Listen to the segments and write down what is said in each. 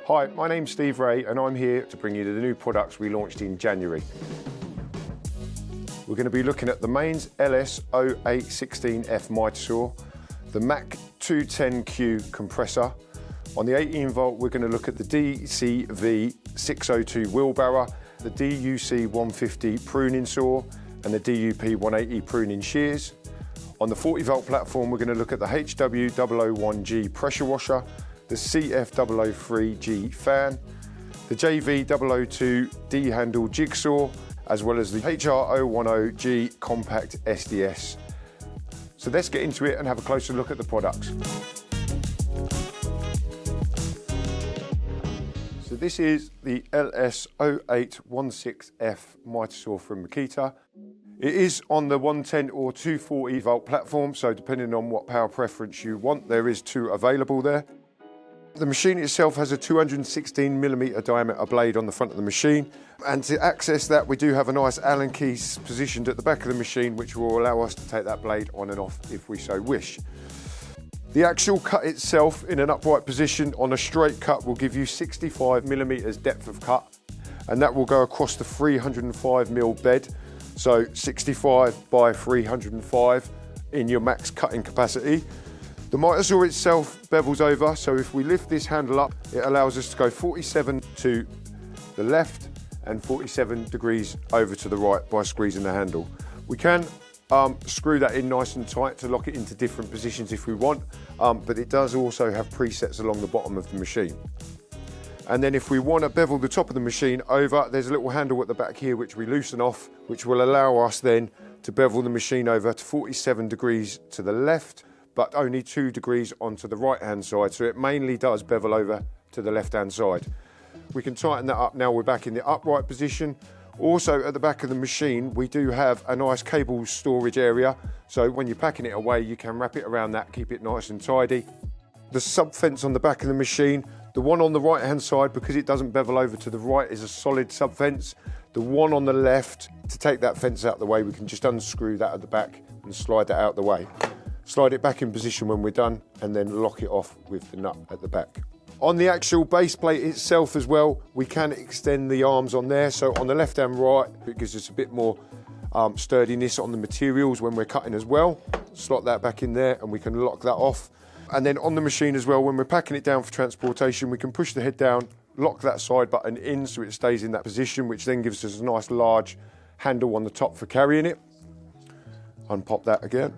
Hi, my name's Steve Ray and I'm here to bring you the new products we launched in January. We're going to be looking at the Mains LS0816F mitre saw, the Mac 210Q compressor. On the 18 volt we're going to look at the DCV 602 wheelbarrow, the DUC 150 pruning saw and the DUP 180 pruning shears. On the 40 volt platform we're going to look at the HW001G pressure washer, the CF003G fan, the JV002 D-handle jigsaw, as well as the HR010G compact SDS. So let's get into it and have a closer look at the products. So this is the LS0816F mitre saw from Makita. It is on the 110 or 240 volt platform, so depending on what power preference you want, there is two available there. The machine itself has a 216mm diameter blade on the front of the machine, and to access that we do have a nice Allen key positioned at the back of the machine which will allow us to take that blade on and off if we so wish. The actual cut itself in an upright position on a straight cut will give you 65mm depth of cut, and that will go across the 305mm bed, so 65 by 305 in your max cutting capacity. The mitre saw itself bevels over, so if we lift this handle up, it allows us to go 47 to the left and 47 degrees over to the right by squeezing the handle. We can screw that in nice and tight to lock it into different positions if we want, but it does also have presets along the bottom of the machine. And then if we want to bevel the top of the machine over, there's a little handle at the back here which we loosen off, which will allow us then to bevel the machine over to 47 degrees to the left, but only 2 degrees onto the right hand side, so it mainly does bevel over to the left hand side. We can tighten that up now we're back in the upright position. Also at the back of the machine we do have a nice cable storage area, so when you're packing it away you can wrap it around that, keep it nice and tidy. The sub fence on the back of the machine, the one on the right hand side, because it doesn't bevel over to the right, is a solid sub fence. The one on the left, to take that fence out of the way, we can just unscrew that at the back and slide that out of the way. Slide it back in position when we're done and then lock it off with the nut at the back. On the actual base plate itself as well, we can extend the arms on there. So on the left and right, it gives us a bit more sturdiness on the materials when we're cutting as well. Slot that back in there and we can lock that off. And then on the machine as well, when we're packing it down for transportation, we can push the head down, lock that side button in so it stays in that position, which then gives us a nice large handle on the top for carrying it. Unpop that again.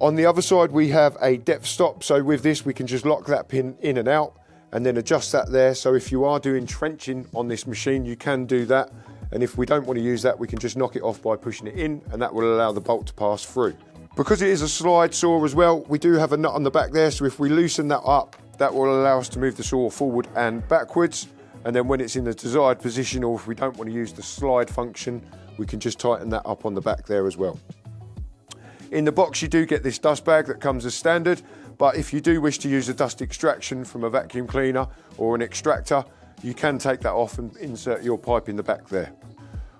On the other side we have a depth stop, so with this we can just lock that pin in and out and then adjust that there, so if you are doing trenching on this machine you can do that, and if we don't want to use that we can just knock it off by pushing it in, and that will allow the bolt to pass through. Because it is a slide saw as well, we do have a nut on the back there, so if we loosen that up that will allow us to move the saw forward and backwards, and then when it's in the desired position, or if we don't want to use the slide function, we can just tighten that up on the back there as well. In the box you do get this dust bag that comes as standard, but if you do wish to use a dust extraction from a vacuum cleaner or an extractor, you can take that off and insert your pipe in the back there.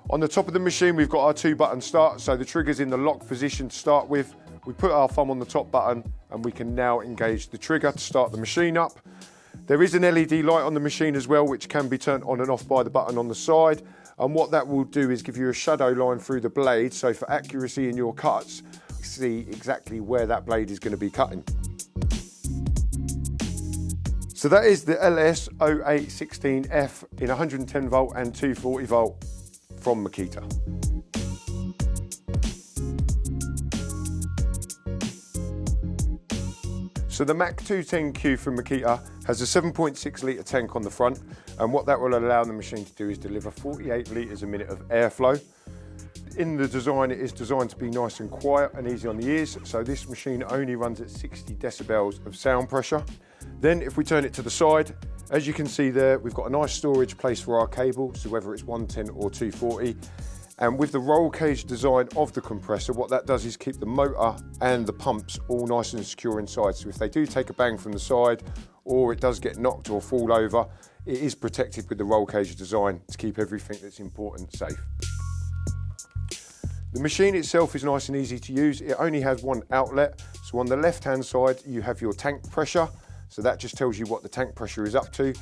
On the top of the machine we've got our 2-button start, so the trigger's in the lock position to start with. We put our thumb on the top button and we can now engage the trigger to start the machine up. There is an LED light on the machine as well, which can be turned on and off by the button on the side, and what that will do is give you a shadow line through the blade, so for accuracy in your cuts see exactly where that blade is going to be cutting. So that is the LS0816F in 110 volt and 240 volt from Makita. So the Mac 210Q from Makita has a 7.6 litre tank on the front, and what that will allow the machine to do is deliver 48 litres a minute of airflow. In the design, it is designed to be nice and quiet and easy on the ears, so this machine only runs at 60 decibels of sound pressure. Then if we turn it to the side, as you can see there, we've got a nice storage place for our cable, so whether it's 110 or 240. And with the roll cage design of the compressor, what that does is keep the motor and the pumps all nice and secure inside. So if they do take a bang from the side, or it does get knocked or fall over, it is protected with the roll cage design to keep everything that's important safe. The machine itself is nice and easy to use. It only has one outlet. So on the left hand side, you have your tank pressure. So that just tells you what the tank pressure is up to.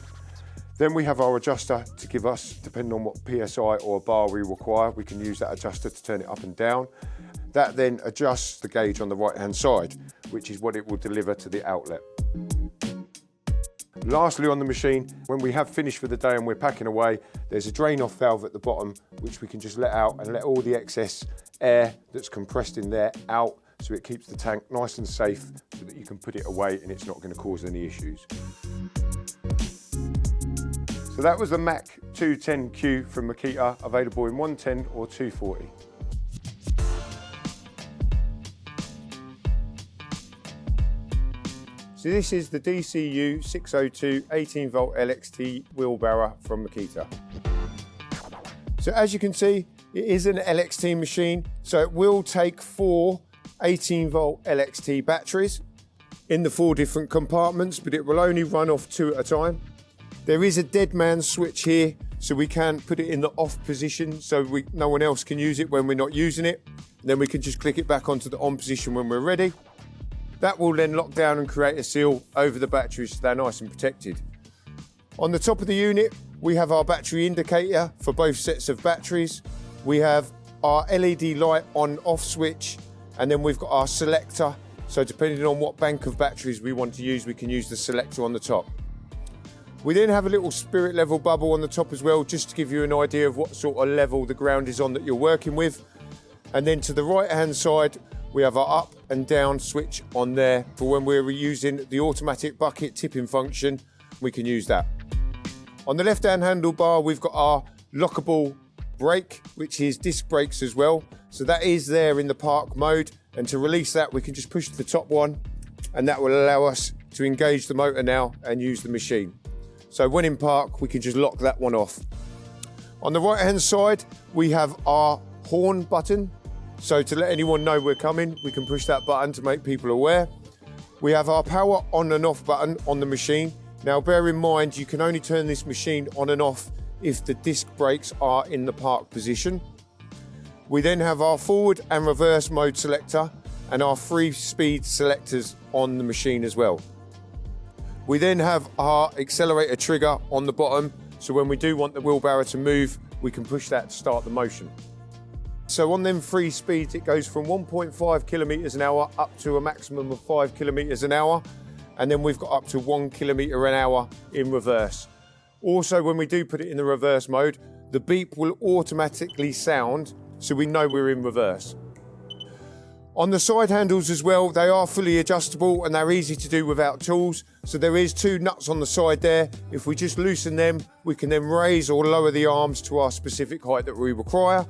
Then we have our adjuster to give us, depending on what PSI or bar we require, we can use that adjuster to turn it up and down. That then adjusts the gauge on the right-hand side, which is what it will deliver to the outlet. Lastly on the machine, when we have finished for the day and we're packing away, there's a drain off valve at the bottom, which we can just let out and let all the excess air that's compressed in there out, so it keeps the tank nice and safe so that you can put it away and it's not going to cause any issues. So that was the Mac 210Q from Makita, available in 110 or 240. So this is the DCU 602 18 volt LXT wheelbarrow from Makita. So as you can see, it is an LXT machine, so it will take 4 18 volt LXT batteries in the 4 different compartments, but it will only run off 2 at a time. There is a dead man switch here, so we can put it in the off position so no one else can use it when we're not using it. And then we can just click it back onto the on position when we're ready. That will then lock down and create a seal over the batteries so they're nice and protected. On the top of the unit, we have our battery indicator for both sets of batteries. We have our LED light on off switch, and then we've got our selector. So depending on what bank of batteries we want to use, we can use the selector on the top. We then have a little spirit level bubble on the top as well, just to give you an idea of what sort of level the ground is on that you're working with. And then to the right hand side, we have our up and down switch on there for when we're using the automatic bucket tipping function, we can use that. On the left hand handlebar, we've got our lockable brake, which is disc brakes as well. So that is there in the park mode. And to release that, we can just push the top one, and that will allow us to engage the motor now and use the machine. So when in park, we can just lock that one off. On the right hand side, we have our horn button. So to let anyone know we're coming, we can push that button to make people aware. We have our power on and off button on the machine. Now bear in mind, you can only turn this machine on and off if the disc brakes are in the park position. We then have our forward and reverse mode selector and our 3-speed selectors on the machine as well. We then have our accelerator trigger on the bottom, so when we do want the wheelbarrow to move, we can push that to start the motion. So on them 3 speeds, it goes from 1.5 kilometers an hour up to a maximum of 5 kilometers an hour. And then we've got up to 1 kilometer an hour in reverse. Also, when we do put it in the reverse mode, the beep will automatically sound, so we know we're in reverse. On the side handles as well, they are fully adjustable and they're easy to do without tools. So there is 2 nuts on the side there. If we just loosen them, we can then raise or lower the arms to our specific height that we require.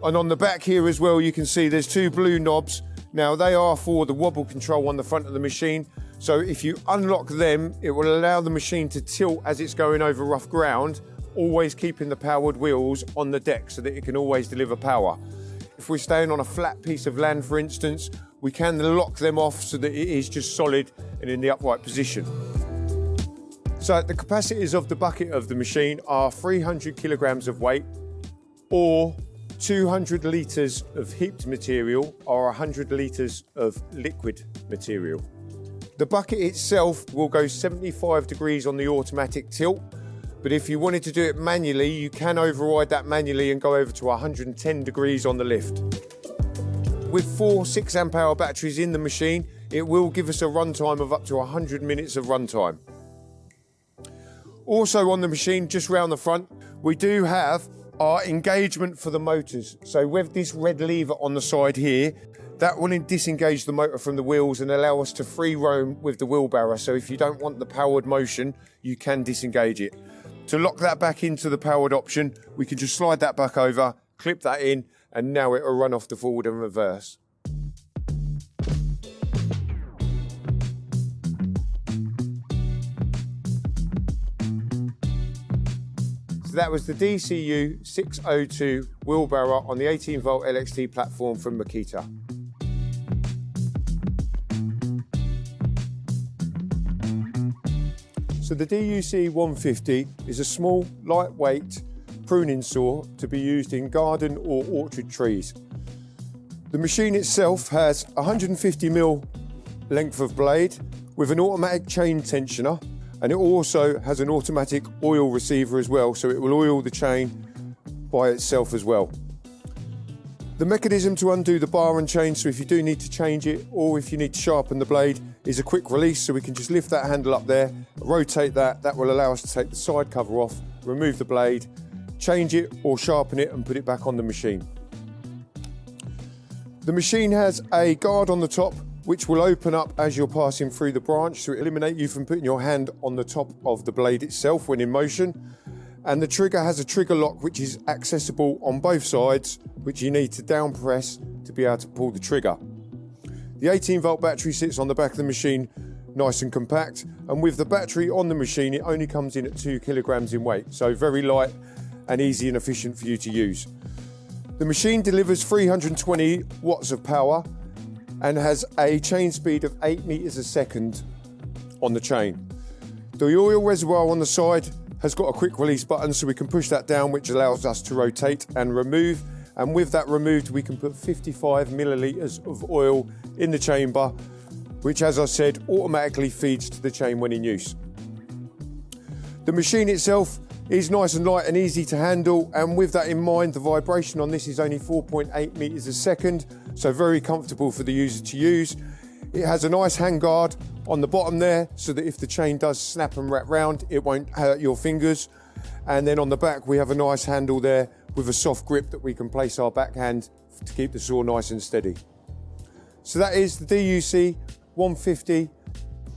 And on the back here as well, you can see there's 2 blue knobs. Now they are for the wobble control on the front of the machine. So if you unlock them, it will allow the machine to tilt as it's going over rough ground, always keeping the powered wheels on the deck so that it can always deliver power. If we're staying on a flat piece of land, for instance, we can lock them off so that it is just solid and in the upright position. So the capacities of the bucket of the machine are 300 kilograms of weight, or 200 litres of heaped material, or 100 litres of liquid material. The bucket itself will go 75 degrees on the automatic tilt, but if you wanted to do it manually, you can override that manually and go over to 110 degrees on the lift. With 4 6 amp hour batteries in the machine, it will give us a runtime of up to 100 minutes of runtime. Also on the machine, just round the front, we do have our engagement for the motors. So with this red lever on the side here, that will disengage the motor from the wheels and allow us to free roam with the wheelbarrow. So if you don't want the powered motion, you can disengage it. To lock that back into the powered option, we can just slide that back over, clip that in, and now it will run off the forward and reverse. So that was the DCU 602 wheelbarrow on the 18 volt LXT platform from Makita. So the DUC 150 is a small, lightweight pruning saw to be used in garden or orchard trees. The machine itself has 150mm length of blade with an automatic chain tensioner, And it also has an automatic oil receiver as well, so it will oil the chain by itself as well. The mechanism to undo the bar and chain, so if you do need to change it or if you need to sharpen the blade, is a quick release, so we can just lift that handle up there, rotate that. That will allow us to take the side cover off, remove the blade, change it or sharpen it and put it back on the machine. The machine has a guard on the top which will open up as you're passing through the branch to eliminate you from putting your hand on the top of the blade itself when in motion. And the trigger has a trigger lock which is accessible on both sides, which you need to down press to be able to pull the trigger. The 18-volt battery sits on the back of the machine nice and compact, and with the battery on the machine it only comes in at 2 kilograms in weight, so very light and easy and efficient for you to use. The machine delivers 320 watts of power and has a chain speed of 8 meters a second on the chain. The oil reservoir on the side has got a quick release button, so we can push that down, which allows us to rotate and remove. And with that removed, we can put 55 millilitres of oil in the chamber, which, as I said, automatically feeds to the chain when in use. The machine itself is nice and light and easy to handle, and with that in mind, the vibration on this is only 4.8 meters a second, so very comfortable for the user to use. It has a nice hand guard on the bottom there, so that if the chain does snap and wrap round, it won't hurt your fingers. And then on the back, we have a nice handle there with a soft grip that we can place our backhand to keep the saw nice and steady. So that is the DUC 150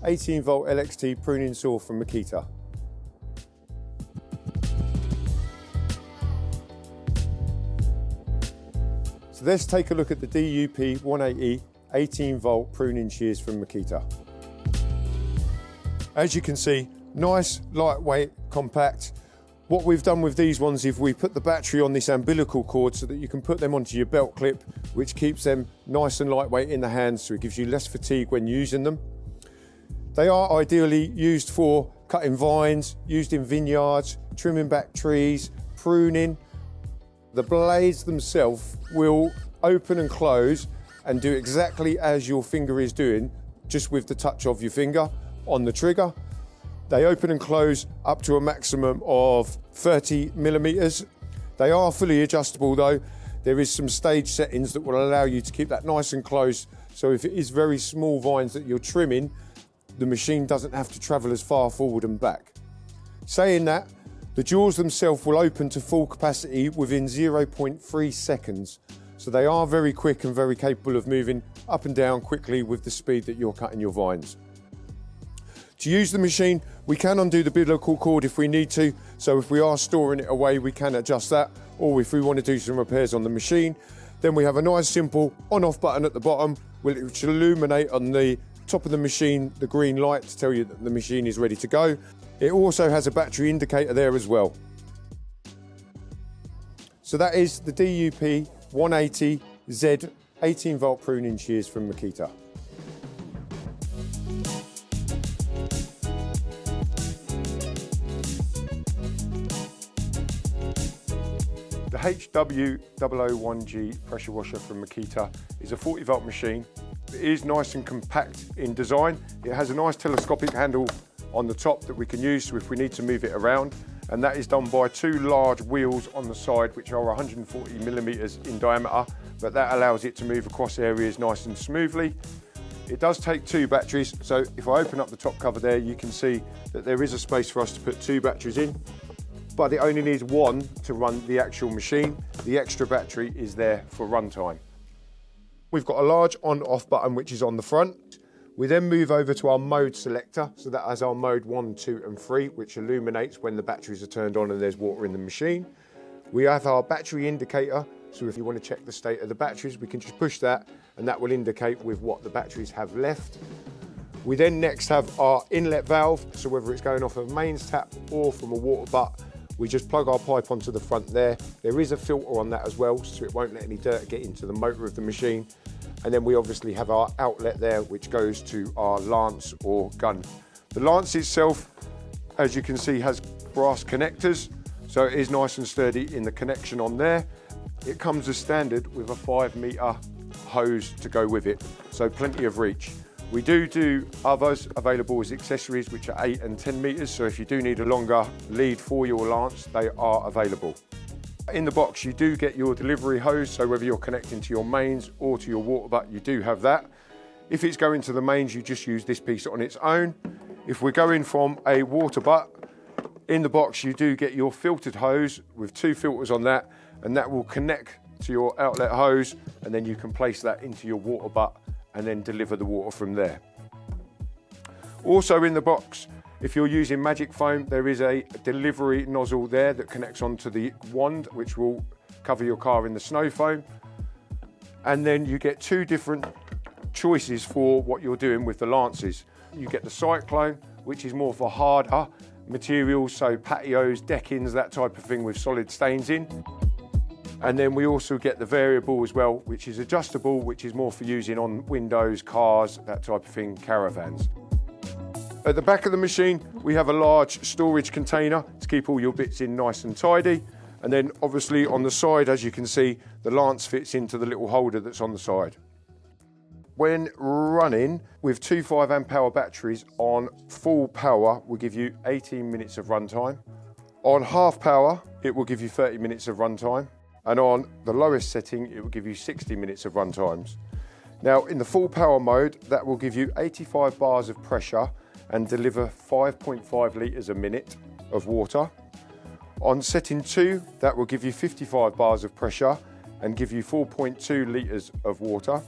18-volt LXT pruning saw from Makita. So let's take a look at the DUP 180 18-volt pruning shears from Makita. As you can see, nice, lightweight, compact. What we've done with these ones is we put the battery on this umbilical cord so that you can put them onto your belt clip, which keeps them nice and lightweight in the hands, so it gives you less fatigue when using them. They are ideally used for cutting vines, used in vineyards, trimming back trees, pruning. The blades themselves will open and close and do exactly as your finger is doing, just with the touch of your finger on the trigger. They open and close up to a maximum of 30 millimeters. They are fully adjustable though. There is some stage settings that will allow you to keep that nice and close, so if it is very small vines that you're trimming, the machine doesn't have to travel as far forward and back. Saying that, the jaws themselves will open to full capacity within 0.3 seconds. So they are very quick and very capable of moving up and down quickly with the speed that you're cutting your vines. To use the machine, we can undo the umbilical cord if we need to, so if we are storing it away, we can adjust that, or if we want to do some repairs on the machine, then we have a nice simple on-off button at the bottom, which will illuminate on the top of the machine the green light to tell you that the machine is ready to go. It also has a battery indicator there as well. So that is the DUP 180Z 18-volt pruning shears from Makita. The HW001G pressure washer from Makita is a 40-volt machine. It is nice and compact in design. It has a nice telescopic handle on the top that we can use so if we need to move it around, and that is done by 2 large wheels on the side which are 140 millimeters in diameter, but that allows it to move across areas nice and smoothly. It does take 2 batteries, so if I open up the top cover there, you can see that there is a space for us to put 2 batteries in, but it only needs 1 to run the actual machine. The extra battery is there for runtime. We've got a large on-off button which is on the front. We then move over to our mode selector, so that has our mode 1, 2 and 3, which illuminates when the batteries are turned on and there's water in the machine. We have our battery indicator, so if you want to check the state of the batteries, we can just push that and that will indicate with what the batteries have left. We then next have our inlet valve, so whether it's going off a mains tap or from a water butt, we just plug our pipe onto the front there. There is a filter on that as well, so it won't let any dirt get into the motor of the machine. And then we obviously have our outlet there, which goes to our lance or gun. The lance itself, as you can see, has brass connectors, so it is nice and sturdy in the connection on there. It comes as standard with a 5 meter hose to go with it, so plenty of reach. We do others available as accessories, which are 8 and 10 metres, so if you do need a longer lead for your lance, they are available. In the box, you do get your delivery hose, so whether you're connecting to your mains or to your water butt, you do have that. If it's going to the mains, you just use this piece on its own. If we're going from a water butt, in the box, you do get your filtered hose with 2 filters on that, and that will connect to your outlet hose, and then you can place that into your water butt and then deliver the water from there. Also in the box, if you're using magic foam, there is a delivery nozzle there that connects onto the wand, which will cover your car in the snow foam. And then you get 2 different choices for what you're doing with the lances. You get the cyclone, which is more for harder materials, so patios, deckings, that type of thing with solid stains in. And then we also get the variable as well, which is adjustable, which is more for using on windows, cars, that type of thing, caravans. At the back of the machine, we have a large storage container to keep all your bits in nice and tidy. And then obviously on the side, as you can see, the lance fits into the little holder that's on the side. When running with 2 5 amp hour batteries on full power, will give you 18 minutes of runtime. On half power, it will give you 30 minutes of runtime. And on the lowest setting, it will give you 60 minutes of run times. Now, in the full power mode, that will give you 85 bars of pressure and deliver 5.5 litres a minute of water. On setting 2, that will give you 55 bars of pressure and give you 4.2 litres of water.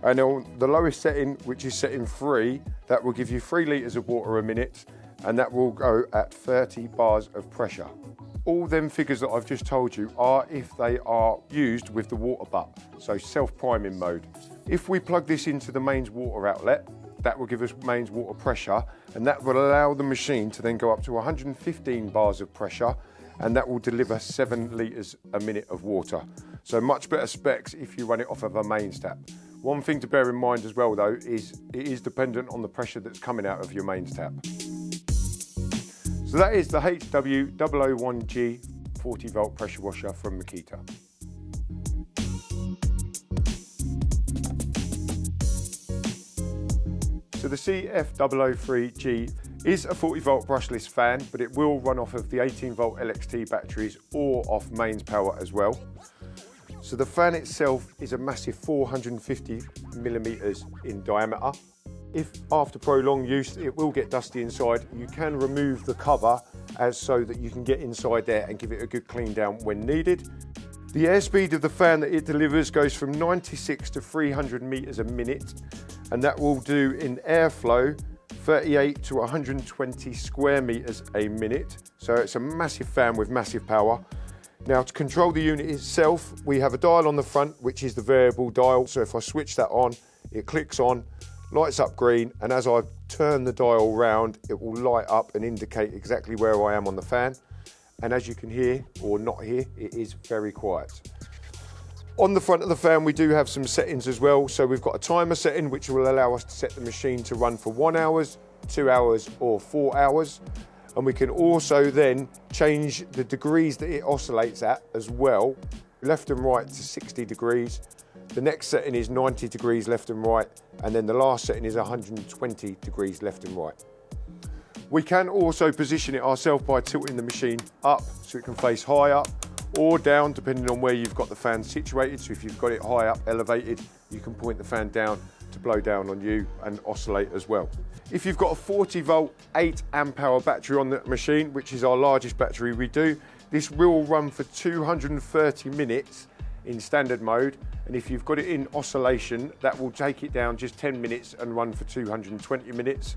And on the lowest setting, which is setting 3, that will give you 3 litres of water a minute, and that will go at 30 bars of pressure. All them figures that I've just told you are if they are used with the water butt, so self-priming mode. If we plug this into the mains water outlet, that will give us mains water pressure, and that will allow the machine to then go up to 115 bars of pressure, and that will deliver 7 litres a minute of water. So much better specs if you run it off of a mains tap. One thing to bear in mind as well though is it is dependent on the pressure that's coming out of your mains tap. So that is the HW001G 40 volt pressure washer from Makita. So the CF003G is a 40 volt brushless fan, but it will run off of the 18 volt LXT batteries or off mains power as well. So the fan itself is a massive 450 millimeters in diameter. If after prolonged use it will get dusty inside, you can remove the cover as so that you can get inside there and give it a good clean down when needed. The airspeed of the fan that it delivers goes from 96 to 300 meters a minute, and that will do in airflow 38 to 120 square meters a minute. So it's a massive fan with massive power. Now, to control the unit itself, we have a dial on the front, which is the variable dial. So if I switch that on, it clicks on, lights up green, and as I turn the dial round, it will light up and indicate exactly where I am on the fan. And as you can hear, or not hear, it is very quiet. On the front of the fan, we do have some settings as well. So we've got a timer setting, which will allow us to set the machine to run for 1 hour, 2 hours, or 4 hours. And we can also then change the degrees that it oscillates at as well, left and right to 60 degrees. The next setting is 90 degrees left and right, and then the last setting is 120 degrees left and right. We can also position it ourselves by tilting the machine up so it can face high up or down, depending on where you've got the fan situated. So if you've got it high up, elevated, you can point the fan down to blow down on you and oscillate as well. If you've got a 40 volt, 8 amp hour battery on the machine, which is our largest battery we do, this will run for 230 minutes in standard mode. And if you've got it in oscillation, that will take it down just 10 minutes and run for 220 minutes.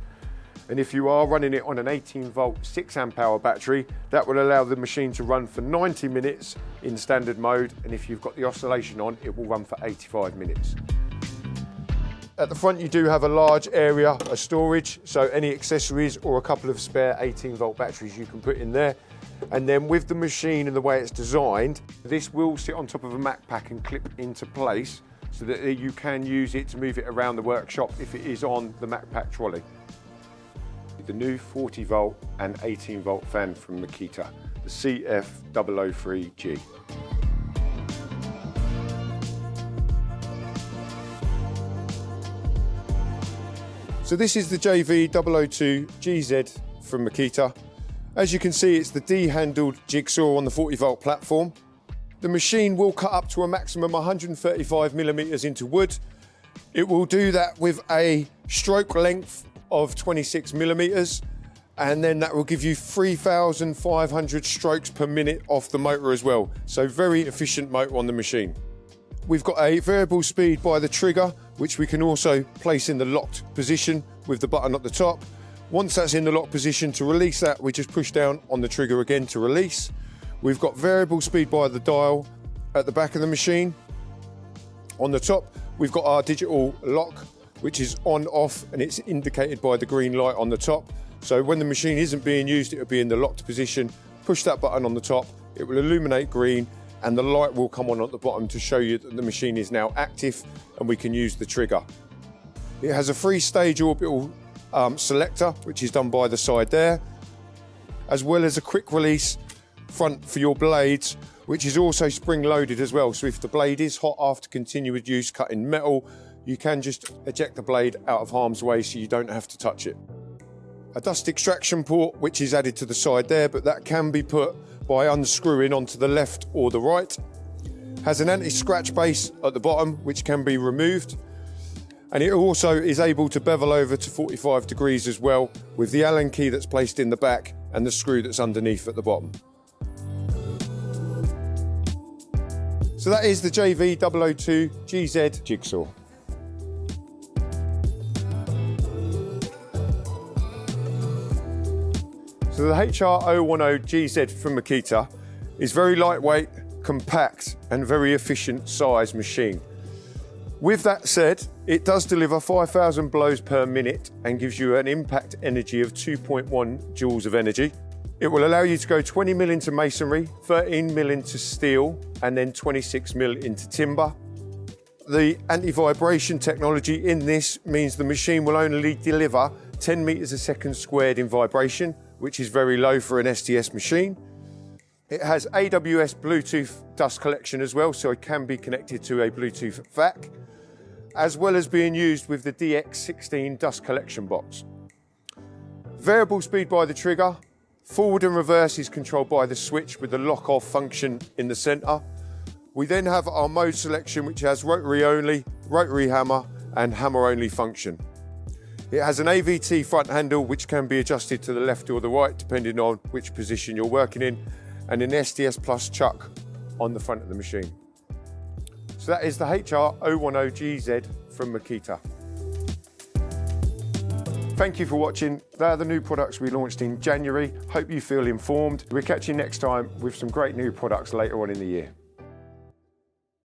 And if you are running it on an 18 volt, 6 amp hour battery, that will allow the machine to run for 90 minutes in standard mode. And if you've got the oscillation on, it will run for 85 minutes. At the front, you do have a large area of storage, so any accessories or a couple of spare 18 volt batteries you can put in there. And then with the machine and the way it's designed, this will sit on top of a Mac pack and clip into place so that you can use it to move it around the workshop if it is on the Mac pack trolley. The new 40 volt and 18 volt fan from Makita, the CF003G. So this is the JV002GZ from Makita. As you can see, it's the D-handled jigsaw on the 40-volt platform. The machine will cut up to a maximum 135 millimeters into wood. It will do that with a stroke length of 26 millimeters, and then that will give you 3,500 strokes per minute off the motor as well. So very efficient motor on the machine. We've got a variable speed by the trigger, which we can also place in the locked position with the button at the top. Once that's in the locked position, to release that, we just push down on the trigger again to release. We've got variable speed by the dial at the back of the machine. On the top, we've got our digital lock, which is on, off, and it's indicated by the green light on the top. So when the machine isn't being used, it will be in the locked position. Push that button on the top, it will illuminate green, and the light will come on at the bottom to show you that the machine is now active and we can use the trigger. It has a 3-stage orbital selector, which is done by the side there, as well as a quick release front for your blades, which is also spring loaded as well. So if the blade is hot after continued use cutting metal, you can just eject the blade out of harm's way so you don't have to touch it. A dust extraction port, which is added to the side there, but that can be put by unscrewing onto the left or the right. Has an anti-scratch base at the bottom, which can be removed. And it also is able to bevel over to 45 degrees as well, with the Allen key that's placed in the back and the screw that's underneath at the bottom. So that is the JV002GZ jigsaw. So the HR010GZ from Makita is very lightweight, compact, and very efficient size machine. With that said, it does deliver 5,000 blows per minute and gives you an impact energy of 2.1 joules of energy. It will allow you to go 20 mil into masonry, 13 mil into steel, and then 26 mil into timber. The anti-vibration technology in this means the machine will only deliver 10 meters a second squared in vibration, which is very low for an STS machine. It has AWS Bluetooth dust collection as well, so it can be connected to a Bluetooth vac, as well as being used with the DX16 dust collection box. Variable speed by the trigger. Forward and reverse is controlled by the switch with the lock-off function in the center. We then have our mode selection, which has rotary only, rotary hammer, and hammer only function. It has an AVT front handle, which can be adjusted to the left or the right, depending on which position you're working in, and an STS Plus chuck on the front of the machine. So that is the HR010GZ from Makita. Thank you for watching. They are the new products we launched in January. Hope you feel informed. We'll catch you next time with some great new products later on in the year.